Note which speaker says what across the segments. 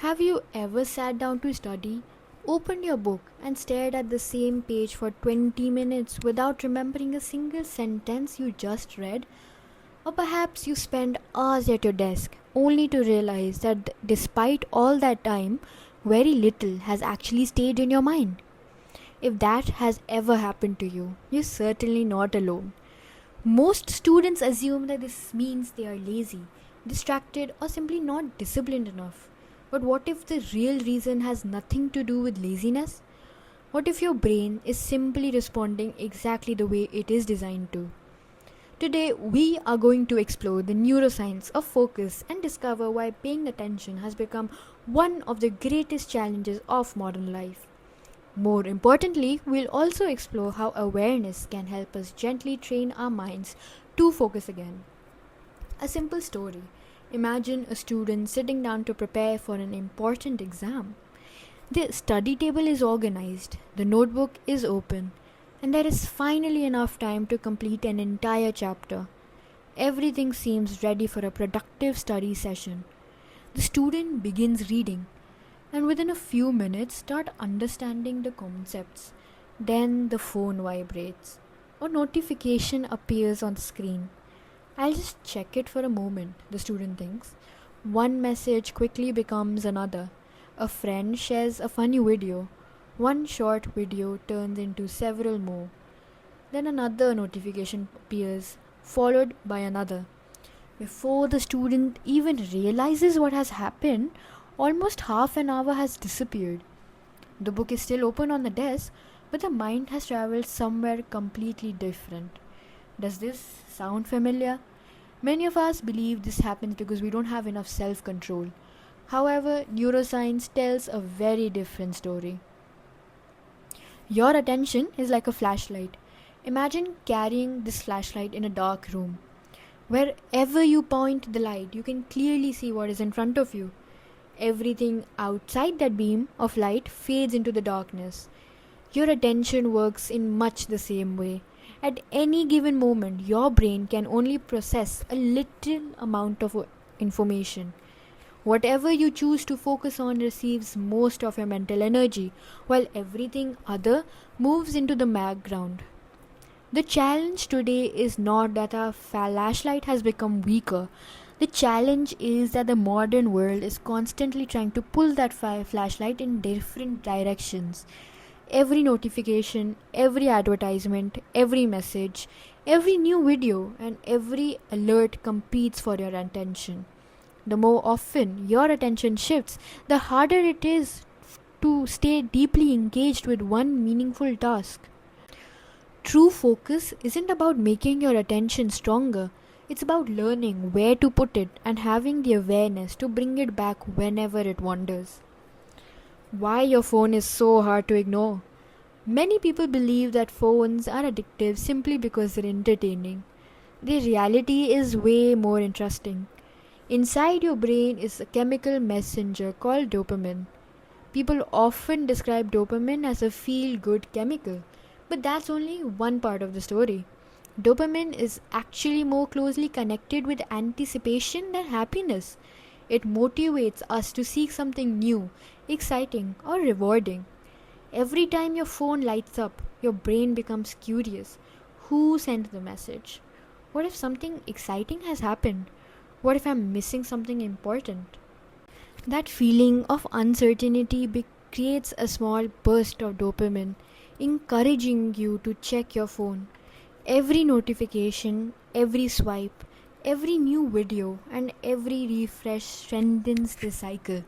Speaker 1: Have you ever sat down to study, opened your book, and stared at the same page for 20 minutes without remembering a single sentence you just read? Or perhaps you spend hours at your desk only to realize that despite all that time, very little has actually stayed in your mind. If that has ever happened to you, you're certainly not alone. Most students assume that this means they are lazy, distracted, or simply not disciplined enough. But what if the real reason has nothing to do with laziness? What if your brain is simply responding exactly the way it is designed to? Today, we are going to explore the neuroscience of focus and discover why paying attention has become one of the greatest challenges of modern life. More importantly, we'll also explore how awareness can help us gently train our minds to focus again. A simple story. Imagine a student sitting down to prepare for an important exam. The study table is organized, the notebook is open, and there is finally enough time to complete an entire chapter. Everything seems ready for a productive study session. The student begins reading, and within a few minutes start understanding the concepts. Then the phone vibrates. A notification appears on the screen. I'll just check it for a moment, the student thinks. One message quickly becomes another. A friend shares a funny video. One short video turns into several more. Then another notification appears, followed by another. Before the student even realizes what has happened, almost half an hour has disappeared. The book is still open on the desk, but the mind has traveled somewhere completely different. Does this sound familiar? Many of us believe this happens because we don't have enough self-control. However, neuroscience tells a very different story. Your attention is like a flashlight. Imagine carrying this flashlight in a dark room. Wherever you point the light, you can clearly see what is in front of you. Everything outside that beam of light fades into the darkness. Your attention works in much the same way. At any given moment, your brain can only process a little amount of information. Whatever you choose to focus on receives most of your mental energy, while everything other moves into the background. The challenge today is not that our flashlight has become weaker. The challenge is that the modern world is constantly trying to pull that flashlight in different directions. Every notification, every advertisement, every message, every new video, and every alert competes for your attention. The more often your attention shifts, the harder it is to stay deeply engaged with one meaningful task. True focus isn't about making your attention stronger. It's about learning where to put it and having the awareness to bring it back whenever it wanders. Why your phone is so hard to ignore? Many people believe that phones are addictive simply because they're entertaining. The reality is way more interesting. Inside your brain is a chemical messenger called dopamine. People often describe dopamine as a feel-good chemical, but that's only one part of the story. Dopamine is actually more closely connected with anticipation than happiness. It motivates us to seek something new, exciting, or rewarding. Every time your phone lights up, your brain becomes curious. Who sent the message? What if something exciting has happened? What if I'm missing something important? That feeling of uncertainty creates a small burst of dopamine, encouraging you to check your phone. Every notification, every swipe, every new video, and every refresh strengthens the cycle.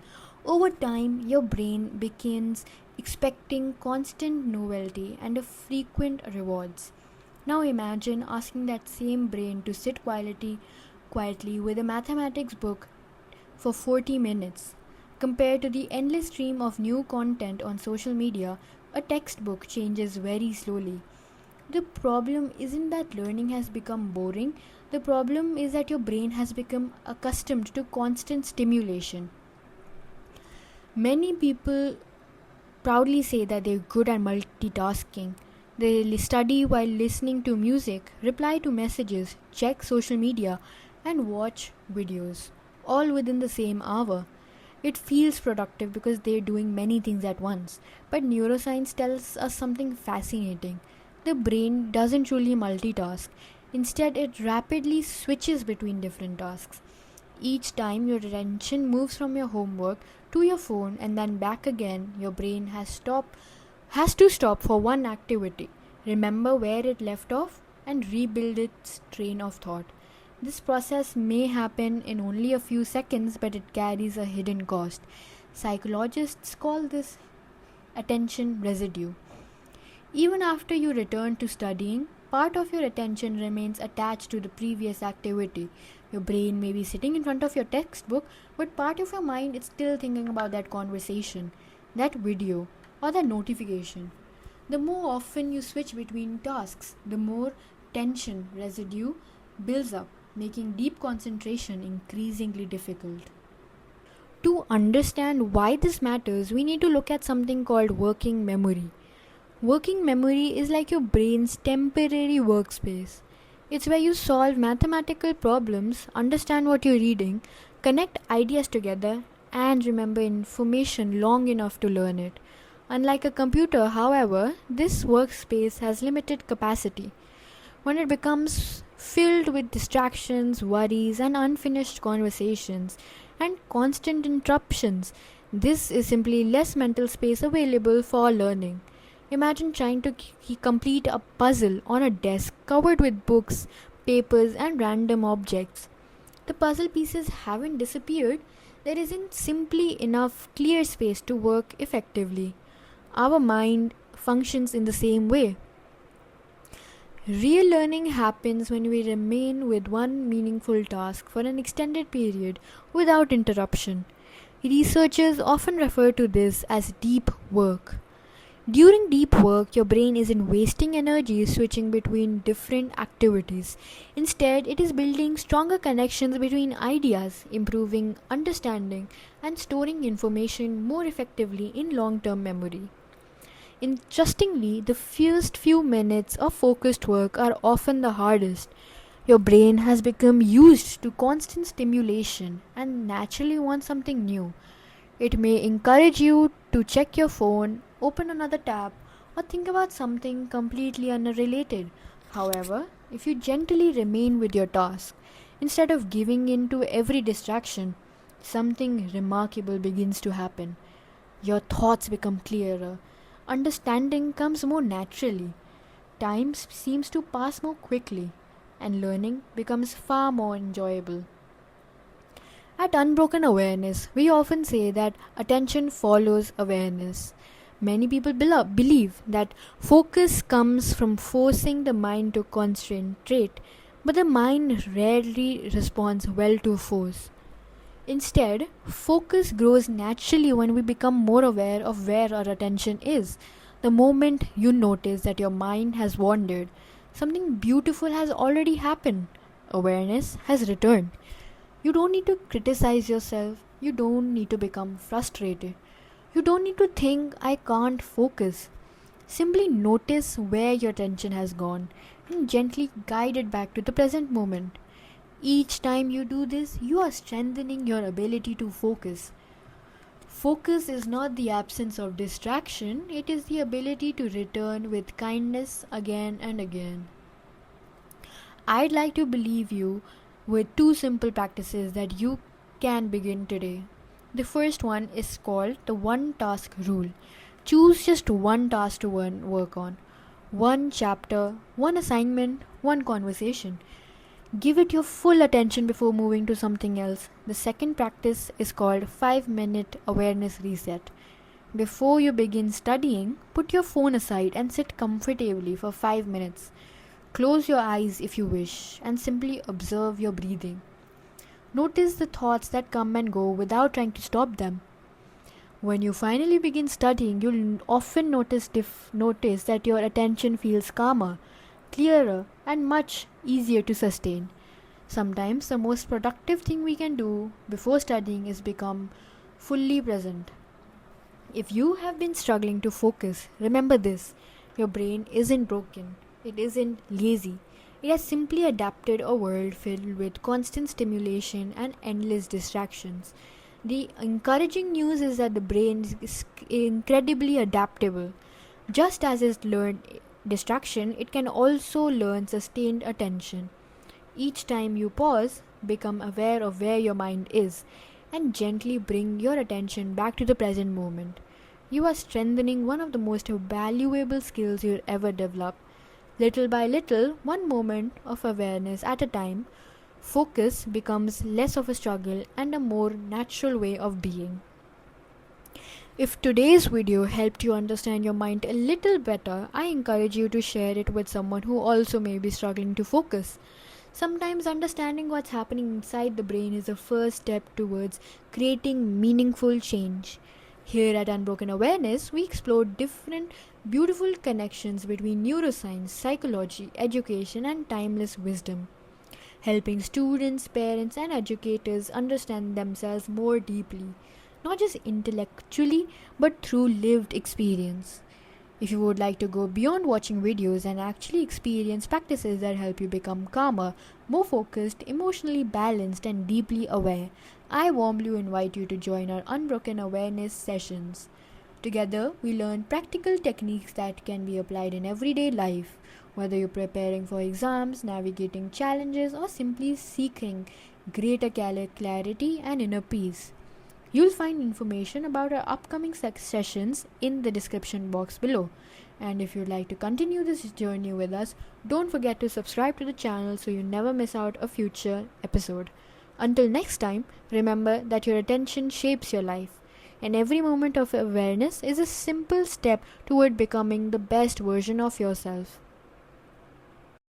Speaker 1: Over time, your brain begins expecting constant novelty and frequent rewards. Now imagine asking that same brain to sit quietly with a mathematics book for 40 minutes. Compared to the endless stream of new content on social media, a textbook changes very slowly. The problem isn't that learning has become boring. The problem is that your brain has become accustomed to constant stimulation. Many people proudly say that they're good at multitasking. They study while listening to music, reply to messages, check social media, and watch videos, all within the same hour. It feels productive because they're doing many things at once. But neuroscience tells us something fascinating. The brain doesn't truly multitask. Instead, it rapidly switches between different tasks. Each time your attention moves from your homework to your phone and then back again, your brain has to stop for one activity, remember where it left off, and rebuild its train of thought. This process may happen in only a few seconds, but it carries a hidden cost. Psychologists call this attention residue. Even after you return to studying, part of your attention remains attached to the previous activity. Your brain may be sitting in front of your textbook, but part of your mind is still thinking about that conversation, that video, or that notification. The more often you switch between tasks, the more tension residue builds up, making deep concentration increasingly difficult. To understand why this matters, we need to look at something called working memory. Working memory is like your brain's temporary workspace. It's where you solve mathematical problems, understand what you're reading, connect ideas together, and remember information long enough to learn it. Unlike a computer, however, this workspace has limited capacity. When it becomes filled with distractions, worries, and unfinished conversations, and constant interruptions, this is simply less mental space available for learning. Imagine trying to complete a puzzle on a desk covered with books, papers, and random objects. The puzzle pieces haven't disappeared, there isn't simply enough clear space to work effectively. Our mind functions in the same way. Real learning happens when we remain with one meaningful task for an extended period without interruption. Researchers often refer to this as deep work. During deep work, your brain isn't wasting energy switching between different activities. Instead, it is building stronger connections between ideas, improving understanding, and storing information more effectively in long-term memory. Interestingly, the first few minutes of focused work are often the hardest. Your brain has become used to constant stimulation and naturally wants something new. It may encourage you to check your phone, open another tab, or think about something completely unrelated. However, if you gently remain with your task, instead of giving in to every distraction, something remarkable begins to happen. Your thoughts become clearer. Understanding comes more naturally. Time seems to pass more quickly, and learning becomes far more enjoyable. At Unbroken Awareness, we often say that attention follows awareness. Many people believe that focus comes from forcing the mind to concentrate, but the mind rarely responds well to force. Instead, focus grows naturally when we become more aware of where our attention is. The moment you notice that your mind has wandered, something beautiful has already happened. Awareness has returned. You don't need to criticize yourself. You don't need to become frustrated. You don't need to think, I can't focus. Simply notice where your attention has gone and gently guide it back to the present moment. Each time you do this, you are strengthening your ability to focus. Focus is not the absence of distraction, it is the ability to return with kindness again and again. I'd like to believe you with two simple practices that you can begin today. The first one is called the one task rule. Choose just one task to work on. One chapter, one assignment, one conversation. Give it your full attention before moving to something else. The second practice is called 5-minute awareness reset. Before you begin studying, put your phone aside and sit comfortably for 5 minutes. Close your eyes if you wish and simply observe your breathing. Notice the thoughts that come and go without trying to stop them. When you finally begin studying, you'll often notice that your attention feels calmer, clearer, and much easier to sustain. Sometimes the most productive thing we can do before studying is become fully present. If you have been struggling to focus, remember this: your brain isn't broken. It isn't lazy. It has simply adapted a world filled with constant stimulation and endless distractions. The encouraging news is that the brain is incredibly adaptable. Just as it learned distraction, it can also learn sustained attention. Each time you pause, become aware of where your mind is and gently bring your attention back to the present moment. You are strengthening one of the most valuable skills you'll ever develop. Little by little, one moment of awareness at a time, focus becomes less of a struggle and a more natural way of being. If today's video helped you understand your mind a little better, I encourage you to share it with someone who also may be struggling to focus. Sometimes understanding what's happening inside the brain is the first step towards creating meaningful change. Here at Unbroken Awareness, we explore different beautiful connections between neuroscience, psychology, education, and timeless wisdom, helping students, parents, and educators understand themselves more deeply, not just intellectually, but through lived experience. If you would like to go beyond watching videos and actually experience practices that help you become calmer, more focused, emotionally balanced, and deeply aware, I warmly invite you to join our Unbroken Awareness Sessions. Together, we learn practical techniques that can be applied in everyday life, whether you're preparing for exams, navigating challenges, or simply seeking greater clarity and inner peace. You'll find information about our upcoming sessions in the description box below. And if you'd like to continue this journey with us, don't forget to subscribe to the channel so you never miss out a future episode. Until next time, remember that your attention shapes your life, and every moment of awareness is a simple step toward becoming the best version of yourself.